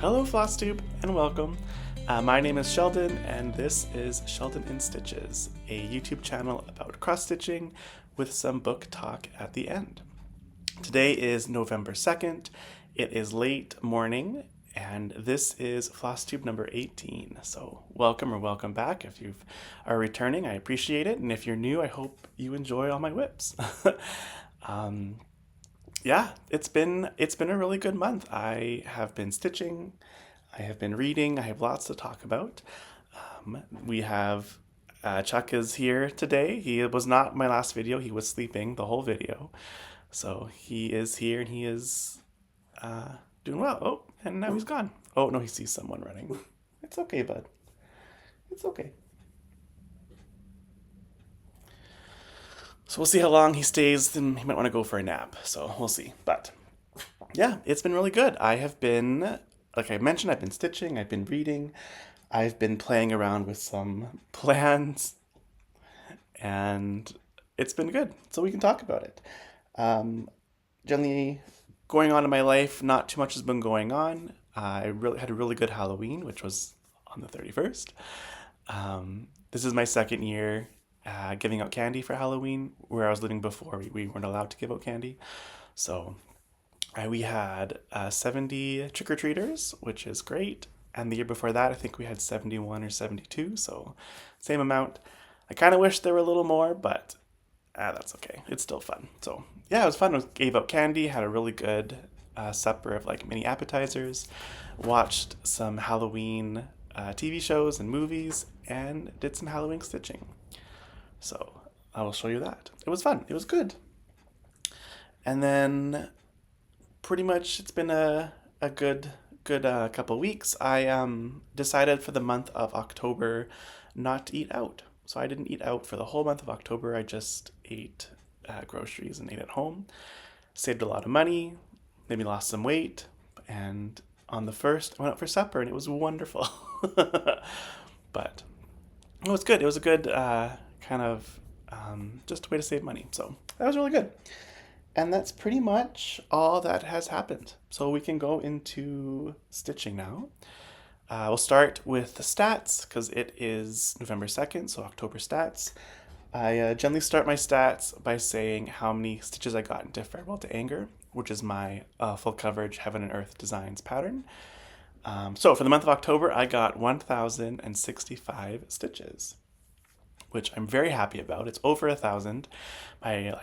Hello FlossTube and welcome. My name is Sheldon and this is Sheldon in Stitches, a YouTube channel about cross-stitching with some book talk at the end. Today is November 2nd, it is late morning, and this is FlossTube number 18. So welcome or welcome back. If you are returning, I appreciate it, and if you're new, I hope you enjoy all my whips. Yeah, it's been a really good month. I have been stitching, I have been reading, I have lots to talk about. We have Chuck is here today. He was not my last video. He was sleeping the whole video. So he is here and he is doing well. Oh, and now he's gone. Oh, no, he sees someone running. It's okay, bud. It's okay. So we'll see how long he stays. Then he might want to go for a nap. So we'll see. But yeah, it's been really good. I have been, like I mentioned, I've been stitching, I've been reading, I've been playing around with some plans, and it's been good. So we can talk about it. Generally, going on in my life, not too much has been going on. I really had a really good Halloween, which was on the 31st. This is my second year giving out candy for Halloween. Where I was living before, we weren't allowed to give out candy. So we had 70 trick-or-treaters, which is great. And the year before that, I think we had 71 or 72, so same amount. I kind of wish there were a little more, but that's okay. It's still fun. So yeah, it was fun. I gave out candy, had a really good supper of like mini appetizers, watched some Halloween TV shows and movies, and did some Halloween stitching. So I will show you that. It was fun. It was good. And then pretty much it's been a good couple weeks. I decided for the month of October not to eat out. So I didn't eat out for the whole month of October. I just ate groceries and ate at home. Saved a lot of money, maybe lost some weight, and on the 1st I went out for supper and it was wonderful. But it was good. It was a good kind of just a way to save money. So that was really good. And that's pretty much all that has happened. So we can go into stitching now. We'll start with the stats because it is November 2nd, so October stats. I generally start my stats by saying how many stitches I got into Farewell to Anger, which is my full coverage Heaven and Earth Designs pattern. So for the month of October, I got 1,065 stitches, which I'm very happy about. It's over 1,000. My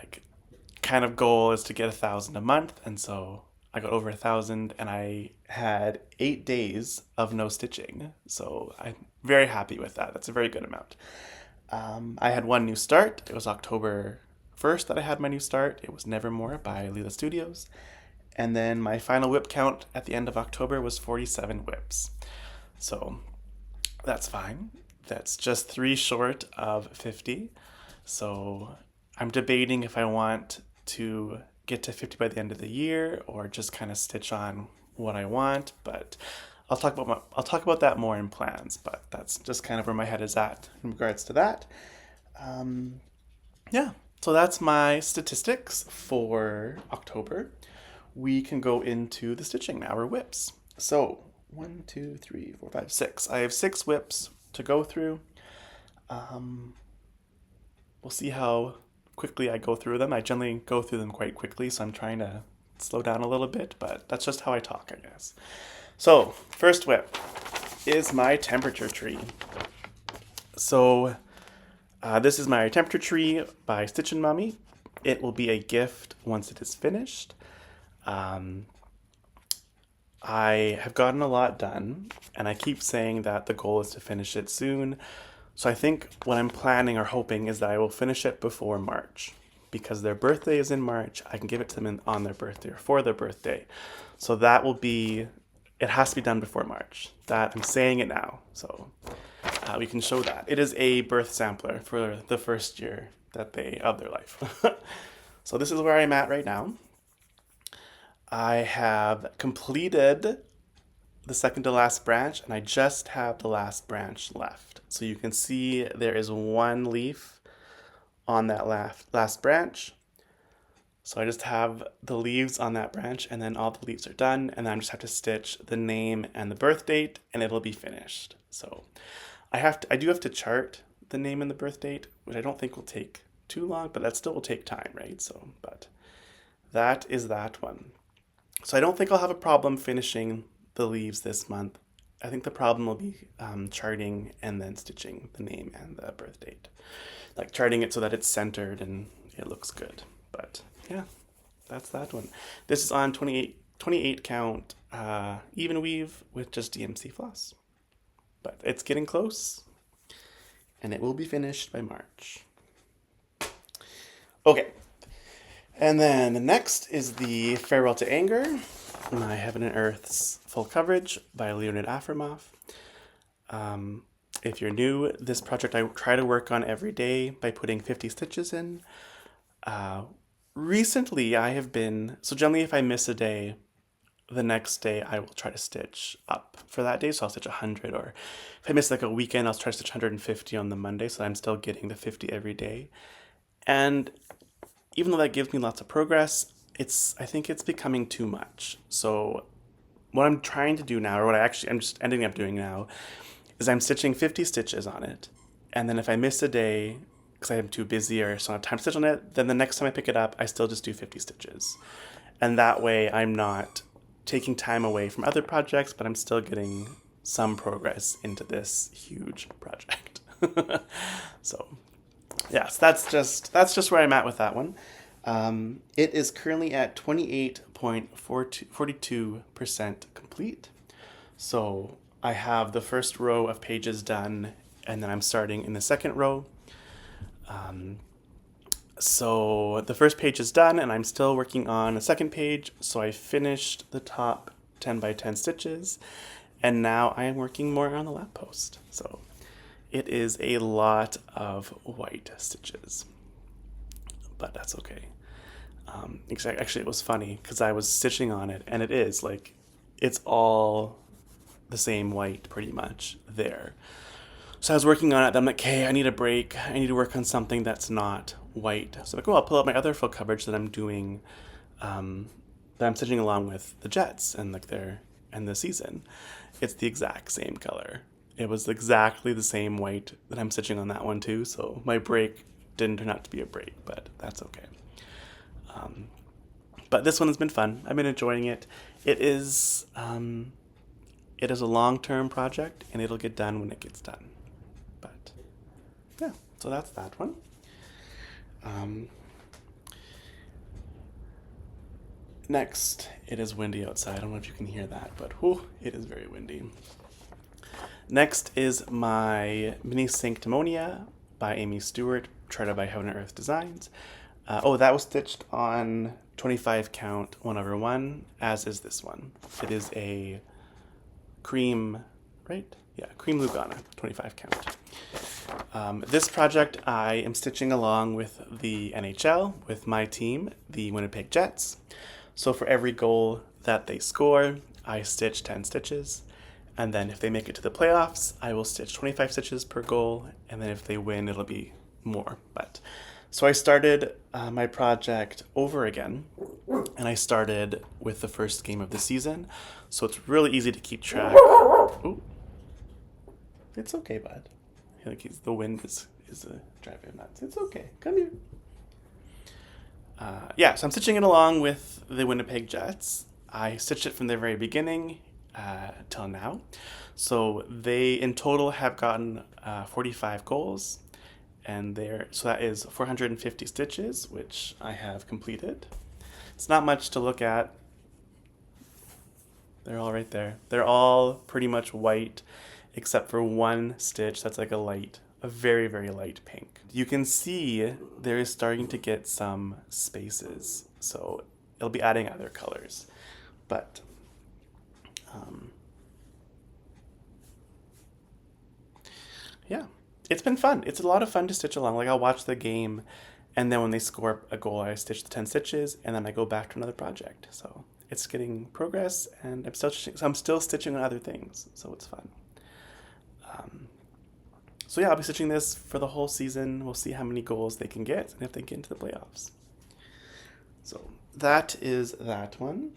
kind of goal is to get 1,000 a month, and so I got over 1,000, and I had 8 days of no stitching, so I'm very happy with that. That's a very good amount. I had one new start. It was October 1st that I had my new start. It was Nevermore by Lila Studios, and then my final whip count at the end of October was 47 whips, so that's fine. That's just 3 short of 50, so I'm debating if I want to get to 50 by the end of the year or just kind of stitch on what I want, but I'll talk about that more in plans, but that's just kind of where my head is at in regards to that. Yeah, so that's my statistics for October. We can go into the stitching now, or whips. So 1, 2, 3, 4, 5, 6. I have 6 whips to go through. We'll see how quickly I go through them. I generally go through them quite quickly, so I'm trying to slow down a little bit, but that's just how I talk, I guess. So, first whip is my temperature tree. So, this is my temperature tree by Stitchin Mommy. It will be a gift once it is finished. I have gotten a lot done, and I keep saying that the goal is to finish it soon. So I think what I'm planning or hoping is that I will finish it before March. Because their birthday is in March, I can give it to them on their birthday or for their birthday. So that will be, it has to be done before March. That, I'm saying it now, so we can show that. It is a birth sampler for the first year of their life. So this is where I'm at right now. I have completed the second to last branch, and I just have the last branch left. So you can see there is one leaf on that last branch. So I just have the leaves on that branch, and then all the leaves are done, and then I just have to stitch the name and the birth date, and it'll be finished. So I do have to chart the name and the birth date, which I don't think will take too long, but that still will take time, right? So, but that is that one. So I don't think I'll have a problem finishing the leaves this month. I think the problem will be charting and then stitching the name and the birth date. Like charting it so that it's centered and it looks good. But yeah, that's that one. This is on 28 count even weave with just DMC floss. But it's getting close and it will be finished by March. Okay, and then the next is the Farewell to Anger, my Heaven and Earth's full coverage by Leonid Afremov. If you're new, this project I try to work on every day by putting 50 stitches in. Recently, I have been, so generally if I miss a day, the next day I will try to stitch up for that day. So I'll stitch 100, or if I miss like a weekend, I'll try to stitch 150 on the Monday. So I'm still getting the 50 every day. And even though that gives me lots of progress, I think it's becoming too much. So what I'm trying to do now, or I'm just ending up doing now, is I'm stitching 50 stitches on it. And then if I miss a day, because I'm too busy or just don't have time to stitch on it, then the next time I pick it up, I still just do 50 stitches. And that way I'm not taking time away from other projects, but I'm still getting some progress into this huge project. So yes, that's just where I'm at with that one. It is currently at 28.42% complete. So I have the first row of pages done, and then I'm starting in the second row. So the first page is done, and I'm still working on a second page. So I finished the top 10 by 10 stitches, and now I am working more on the lap post. So it is a lot of white stitches, but that's okay. Actually, it was funny because I was stitching on it, and it's all the same white pretty much there. So I was working on it, then I'm like, hey, I need a break. I need to work on something that's not white. So I'm like, oh, I'll pull up my other full coverage that I'm doing, that I'm stitching along with the Jets and the season. It's the exact same color. It was exactly the same white that I'm stitching on that one too. So my break didn't turn out to be a break, but that's okay. But this one has been fun. I've been enjoying it. It is a long-term project, and it'll get done when it gets done. But yeah, so that's that one. Next, it is windy outside. I don't know if you can hear that, but it is very windy. Next is my mini Sanctimonia by Amy Stewart, charted by Heaven and Earth Designs. That was stitched on 25 count 1/1, as is this one. It is a cream, right? Yeah, cream Lugana, 25 count. This project I am stitching along with the NHL, with my team, the Winnipeg Jets. So for every goal that they score, I stitch 10 stitches. And then if they make it to the playoffs, I will stitch 25 stitches per goal. And then if they win, it'll be more. So I started my project over again, and I started with the first game of the season. So it's really easy to keep track. Ooh. It's okay, bud. I feel like the wind is driving him nuts. It's okay. Come here. So I'm stitching it along with the Winnipeg Jets. I stitched it from the very beginning till now. So they in total have gotten 45 goals. So that is 450 stitches, which I have completed. It's not much to look at. They're all right there. They're all pretty much white, except for one stitch that's like a very, very light pink. You can see there is starting to get some spaces, so it'll be adding other colors. But yeah, it's been fun. It's a lot of fun to stitch along. Like I'll watch the game, and then when they score a goal, I stitch the 10 stitches, and then I go back to another project. So it's getting progress, and I'm still stitching on other things, so it's fun. So yeah, I'll be stitching this for the whole season. We'll see how many goals they can get and if they get into the playoffs. So that is that one.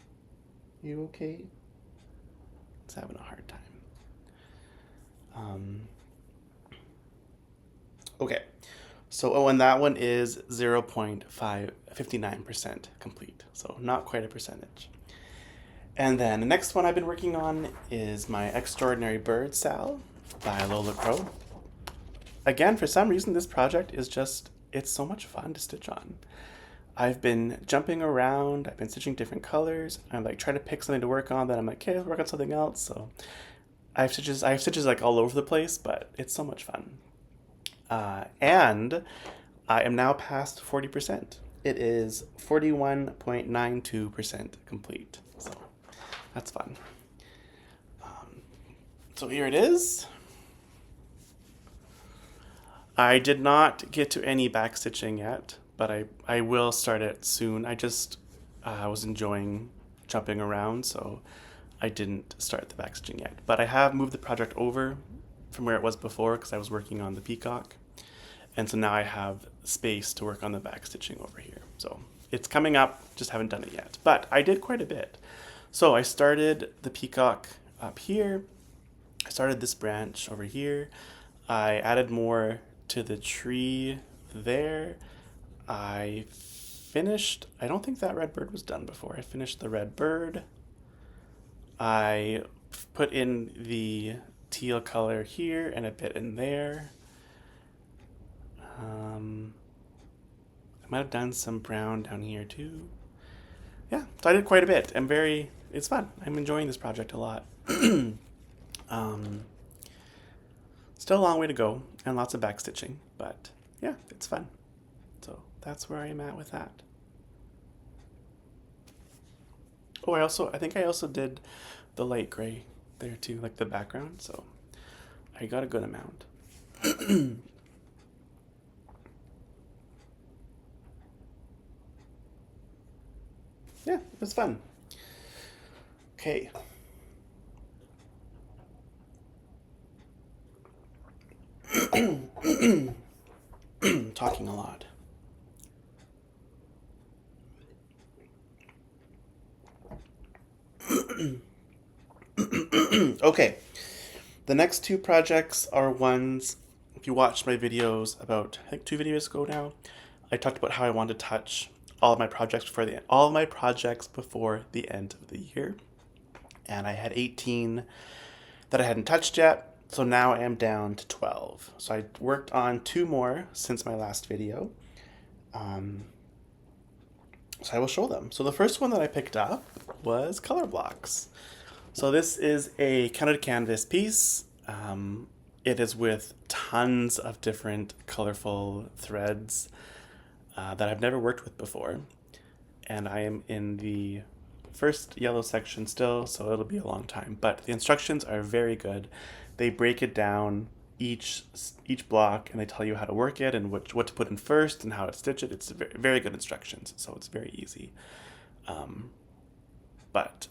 You okay? It's having a hard time. Okay. So, oh, and that one is 0.59% complete. So not quite a percentage. And then the next one I've been working on is my Extraordinary Bird Sal by Lola. Again, for some reason, this project is just, it's so much fun to stitch on. I've been jumping around, I've been stitching different colors, I'm like trying to pick something to work on, then I'm like, okay, let's work on something else. So I have stitches like all over the place, but it's so much fun. And I am now past 40%. It is 41.92% complete. So that's fun. So here it is. I did not get to any back stitching yet, but I will start it soon. I just was enjoying jumping around, so I didn't start the back stitching yet. But I have moved the project over from where it was before because I was working on the peacock. And so now I have space to work on the back stitching over here. So it's coming up, just haven't done it yet. But I did quite a bit. So I started the peacock up here. I started this branch over here. I added more to the tree there. I finished, I don't think that red bird was done before. I finished the red bird. I put in the teal color here and a bit in there. I might have done some brown down here too. Yeah, so I did quite a bit. It's fun. I'm enjoying this project a lot. Still a long way to go and lots of back stitching, but yeah, it's fun. So that's where I am at with that. Oh, I think I also did the light gray there too, like the background, so I got a good amount. Yeah, it was fun. Okay. Talking a lot. Okay. The next two projects are ones, if you watched my videos about, I think 2 videos ago now, I talked about how I want to touch all of my projects before the end of the year. And I had 18 that I hadn't touched yet. So now I am down to 12. So I worked on 2 more since my last video. So I will show them. So the first one that I picked up was color blocks. So this is a counted canvas piece. It is with tons of different colorful threads that I've never worked with before. And I am in the first yellow section still, so it'll be a long time. But the instructions are very good. They break it down each block, and they tell you how to work it and what to put in first and how to stitch it. It's very, very good instructions, so it's very easy. But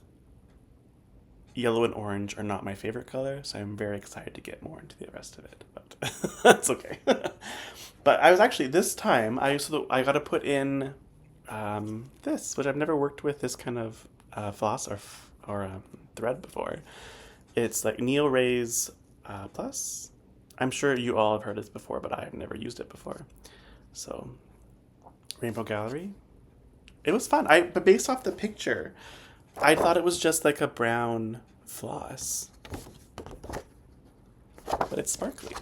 yellow and orange are not my favorite color, so I'm very excited to get more into the rest of it. But that's okay. But I was actually this time I got to put in this, which I've never worked with this kind of floss or thread before. It's like Neo Rays Plus. I'm sure you all have heard this before, but I have never used it before. So, Rainbow Gallery. It was fun. But based off the picture, I thought it was just like a brown floss. But it's sparkly.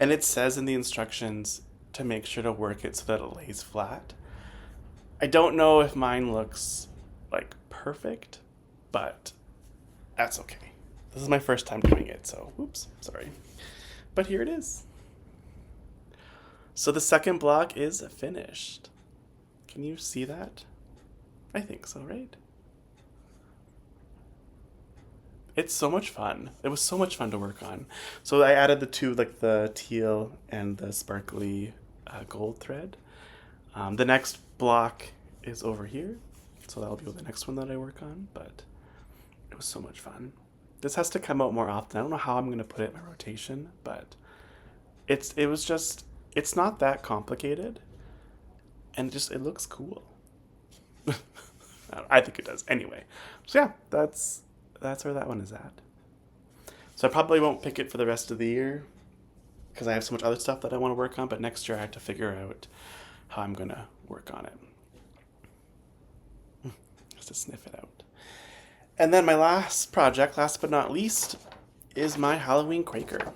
And it says in the instructions to make sure to work it so that it lays flat. I don't know if mine looks like perfect, but that's okay. This is my first time doing it, so oops, sorry. But here it is. So the second block is finished. Can you see that? I think so, right? It's so much fun. It was so much fun to work on. So I added the 2, like the teal and the sparkly gold thread. The next block is over here, so that'll be the next one that I work on, but it was so much fun. This has to come out more often. I don't know how I'm going to put it in my rotation, but it's not that complicated, and it looks cool. I think it does anyway. So yeah, that's where that one is at. So I probably won't pick it for the rest of the year because I have so much other stuff that I want to work on, but next year I have to figure out how I'm going to work on it. Just to sniff it out. And then my last project, last but not least, is my Halloween Quaker.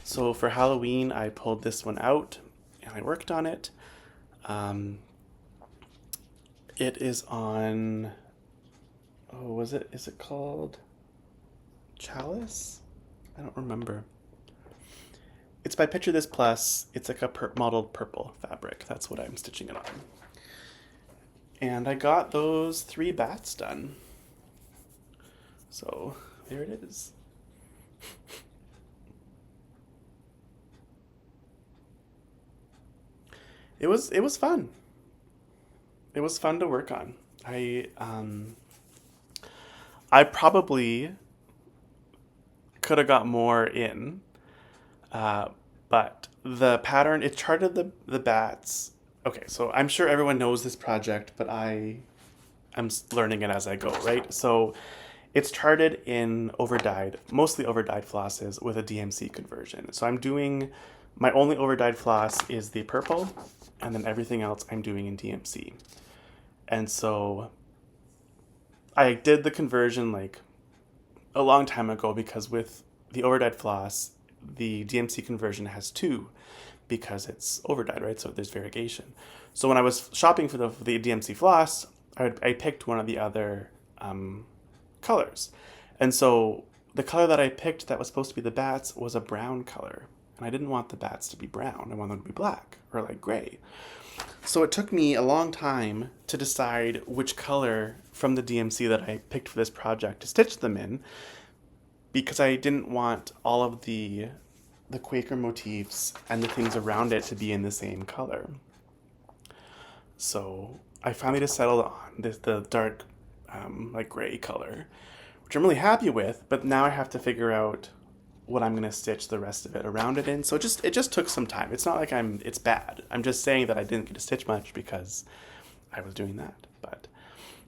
So for Halloween, I pulled this one out and I worked on it. It is on, is it called Chalice? I don't remember. It's by Picture This Plus. It's like a mottled purple fabric. That's what I'm stitching it on. And I got those 3 bats done. So there it is. It was fun. It was fun to work on. I probably could have got more in, but the pattern, it charted the bats. Okay, so I'm sure everyone knows this project, but I'm learning it as I go, right? So it's charted in overdyed, mostly overdyed flosses with a DMC conversion. So I'm doing, my only overdyed floss is the purple, and then everything else I'm doing in DMC. And so I did the conversion like a long time ago because with the overdyed floss, the DMC conversion has 2 because it's overdyed, right? So there's variegation. So when I was shopping for the DMC floss, I picked one of the other colors. And so the color that I picked that was supposed to be the bats was a brown color. And I didn't want the bats to be brown. I wanted them to be black or like gray. So it took me a long time to decide which color from the DMC that I picked for this project to stitch them in, because I didn't want all of the Quaker motifs and the things around it to be in the same color. So I finally just settled on the dark like gray color, which I'm really happy with, but now I have to figure out what I'm gonna stitch the rest of it around it in. So it just took some time. It's not like it's bad. I'm just saying that I didn't get to stitch much because I was doing that. But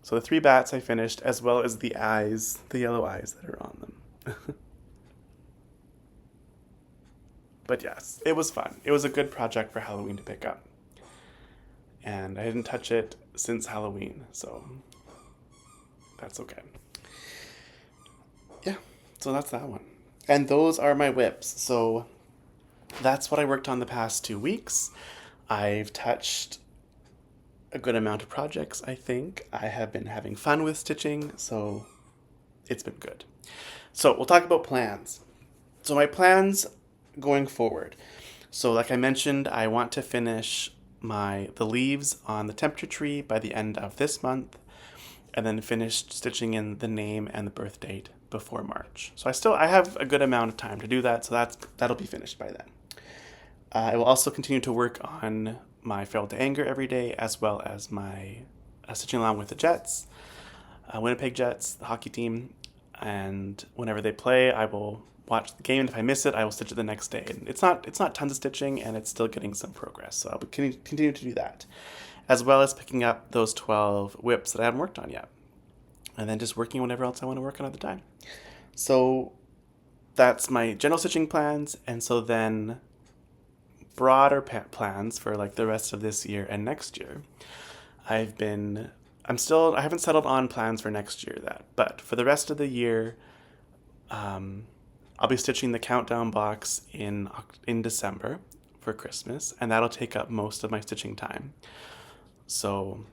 so the 3 bats I finished, as well as the eyes, the yellow eyes that are on them. But yes, it was fun. It was a good project for Halloween to pick up. And I didn't touch it since Halloween, so that's okay. Yeah, so that's that one. And those are my whips. So that's what I worked on the past 2 weeks. I've touched a good amount of projects, I think. I have been having fun with stitching, so it's been good. So we'll talk about plans. So my plans going forward. So like I mentioned, I want to finish the leaves on the temperature tree by the end of this month, and then finish stitching in the name and the birth date before March. So I have a good amount of time to do that, so that'll be finished by then. I will also continue to work on my Feral to Anger every day, as well as my stitching along with the Jets, Winnipeg Jets, the hockey team, and whenever they play, I will watch the game, and if I miss it, I will stitch it the next day. And it's not tons of stitching, and it's still getting some progress, so I'll continue to do that, as well as picking up those 12 whips that I haven't worked on yet, and then just working whatever else I want to work on at the time. So that's my general stitching plans, and so then broader plans for like the rest of this year and next year. I haven't settled on plans for next year but for the rest of the year, I'll be stitching the countdown box in December for Christmas, and that'll take up most of my stitching time. So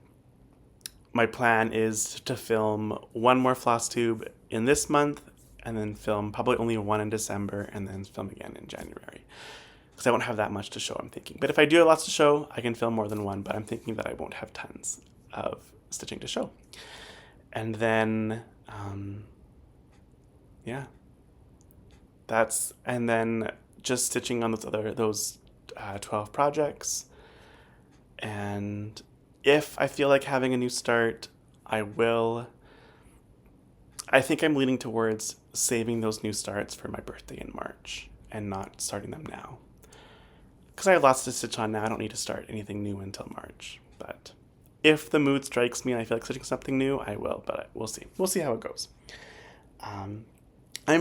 my plan is to film 1 more FlossTube in this month, and then film probably only 1 in December, and then film again in January. Because I won't have that much to show, I'm thinking. But if I do have lots to show, I can film more than 1, but I'm thinking that I won't have tons of stitching to show. And then, yeah. And then just stitching on those 12 projects. And if I feel like having a new start, I will. I think I'm leaning towards saving those new starts for my birthday in March and not starting them now. Because I have lots to stitch on now, I don't need to start anything new until March. But if the mood strikes me and I feel like stitching something new, I will, but we'll see. We'll see how it goes. I'm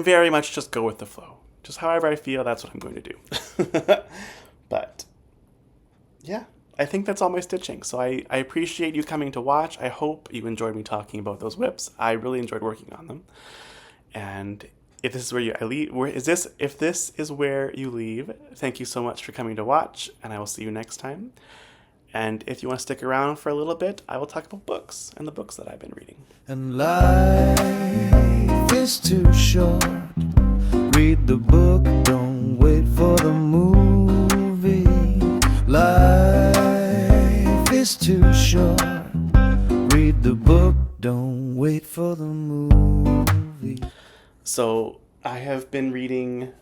very much just go with the flow. Just however I feel, that's what I'm going to do. But yeah, I think that's all my stitching. So I appreciate you coming to watch. I hope you enjoyed me talking about those whips. I really enjoyed working on them. And if this is where if this is where you leave, thank you so much for coming to watch, and I will see you next time. And if you want to stick around for a little bit, I will talk about books and the books that I've been reading. And life is too short. Read the book, don't wait for the movie. Life is too short. Read the book, don't wait for the movie. So I have been reading.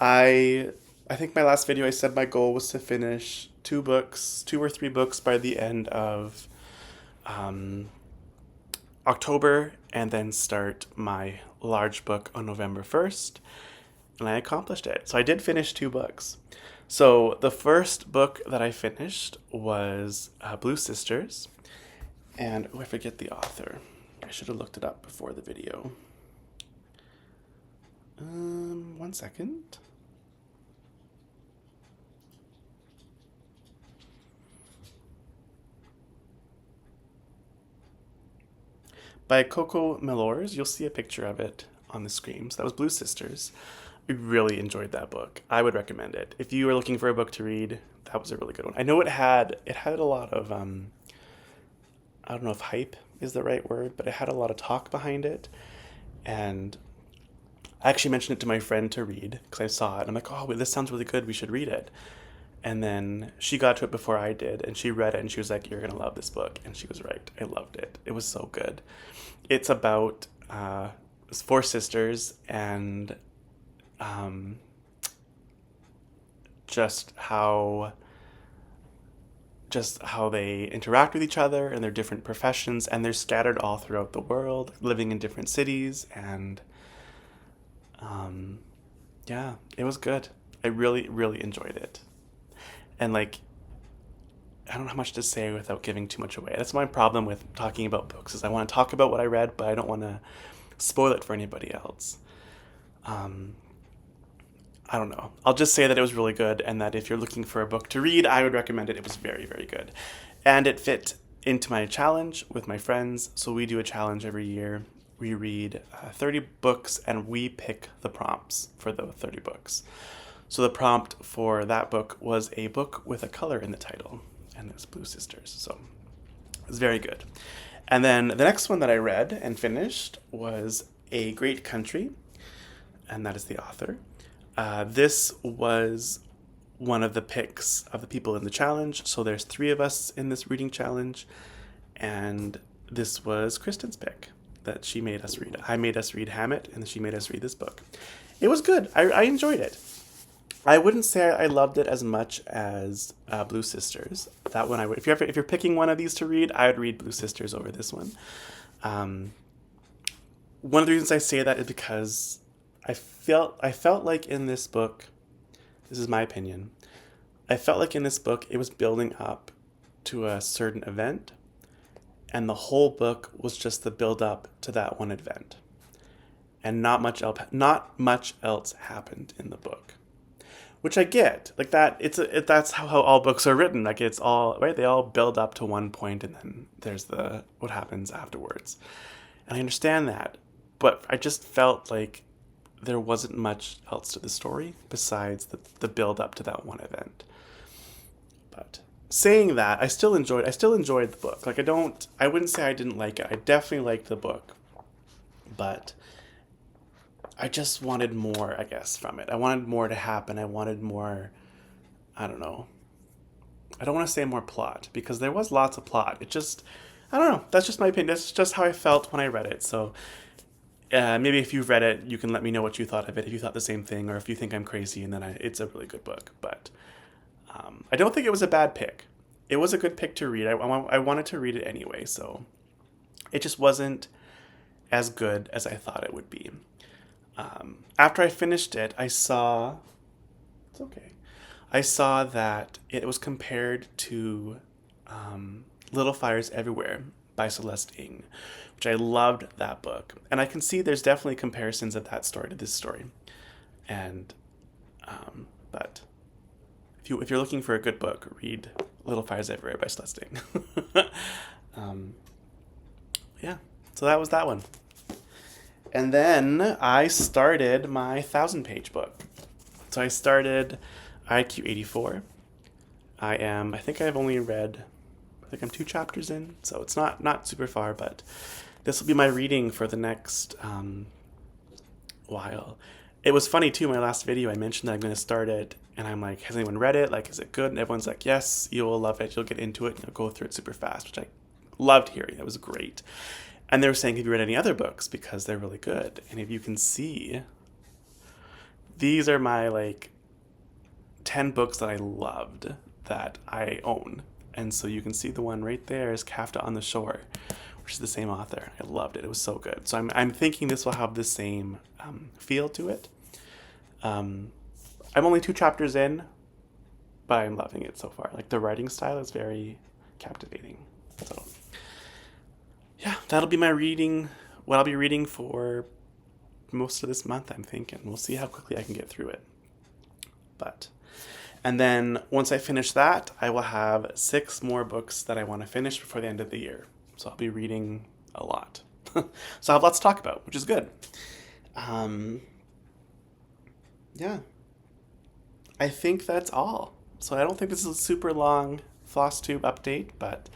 I think my last video I said my goal was to finish 2 or 3 books by the end of October, and then start my large book on November 1st, and I accomplished it. So I did finish 2 books. So the first book that I finished was Blue Sisters, and I forget the author. I should have looked it up before the video. 1 second. By Coco Melors. You'll see a picture of it on the screen. So that was Blue Sisters. I really enjoyed that book. I would recommend it. If you were looking for a book to read, that was a really good one. I know it had a lot of, I don't know if hype is the right word, but it had a lot of talk behind it. And I actually mentioned it to my friend to read because I saw it. And I'm like, oh, this sounds really good. We should read it. And then she got to it before I did, and she read it, and she was like, you're going to love this book. And she was right. I loved it. It was so good. It's about 4 sisters and just how they interact with each other and their different professions, and they're scattered all throughout the world, living in different cities, and yeah, it was good. I really, really enjoyed it. And like, I don't know how much to say without giving too much away. That's my problem with talking about books, is I want to talk about what I read, but I don't want to spoil it for anybody else. I don't know. I'll just say that it was really good, and that if you're looking for a book to read, I would recommend it. It was very, very good. And it fit into my challenge with my friends. So we do a challenge every year. We read 30 books, and we pick the prompts for the 30 books. So the prompt for that book was a book with a color in the title, and it's Blue Sisters. So it was very good. And then the next one that I read and finished was A Great Country, and that is the author. This was one of the picks of the people in the challenge. So there's 3 of us in this reading challenge, and this was Kristen's pick that she made us read. I made us read Hammett, and she made us read this book. It was good. I enjoyed it. I wouldn't say I loved it as much as Blue Sisters. That one I would. If you're picking one of these to read, I would read Blue Sisters over this one. One of the reasons I say that is because I felt like in this book, this is my opinion, I felt like in this book it was building up to a certain event, and the whole book was just the build up to that one event, and not much else happened in the book. Which I get, like that. That's how all books are written. Like it's all right. They all build up to one point, and then there's what happens afterwards. And I understand that, but I just felt like there wasn't much else to the story besides the build up to that one event. But saying that, I still enjoyed the book. Like I wouldn't say I didn't like it. I definitely liked the book, but I just wanted more, I guess, from it. I wanted more to happen. I wanted more, I don't know. I don't want to say more plot, because there was lots of plot. It just, I don't know. That's just my opinion. That's just how I felt when I read it. So maybe if you've read it, you can let me know what you thought of it, if you thought the same thing, or if you think I'm crazy, and then it's a really good book. But I don't think it was a bad pick. It was a good pick to read. I wanted to read it anyway, so it just wasn't as good as I thought it would be. After I finished it, I saw I saw that it was compared to Little Fires Everywhere by Celeste Ng, which I loved that book. And I can see there's definitely comparisons of that story to this story. And, but if you're looking for a good book, read Little Fires Everywhere by Celeste Ng. Yeah, so that was that one. And then I started my 1,000-page book. So I started IQ 84. I think I've only read, I think I'm 2 chapters in, so it's not super far, but this will be my reading for the next while. It was funny too, my last video I mentioned that I'm going to start it, and I'm like, has anyone read it? Like, is it good? And everyone's like, yes, you will love it. You'll get into it and you'll go through it super fast, which I loved hearing. That was great. And they were saying, have you read any other books? Because they're really good. And if you can see, these are my like 10 books that I loved that I own. And so you can see the one right there is Kafka on the Shore, which is the same author. I loved it. It was so good. So I'm thinking this will have the same feel to it. I'm only 2 chapters in, but I'm loving it so far. Like the writing style is very captivating. So yeah, that'll be my reading, what I'll be reading for most of this month, I'm thinking. We'll see how quickly I can get through it. And then once I finish that, I will have 6 more books that I want to finish before the end of the year. So I'll be reading a lot. So I'll have lots to talk about, which is good. Yeah. I think that's all. So I don't think this is a super long FlossTube update, but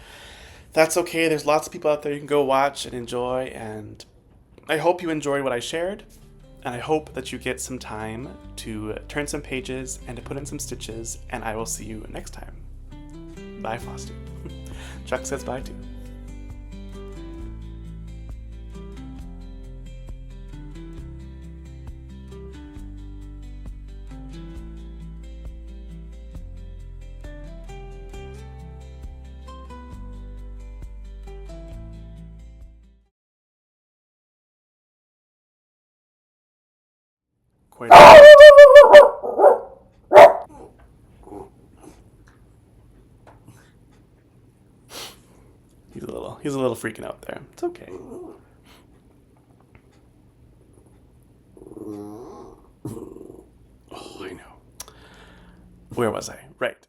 that's okay. There's lots of people out there you can go watch and enjoy, and I hope you enjoyed what I shared, and I hope that you get some time to turn some pages and to put in some stitches, and I will see you next time. Bye, FlossTube. Chuck says bye too. Quite he's a little freaking out there. It's okay. Oh, I know. Where was I? Right.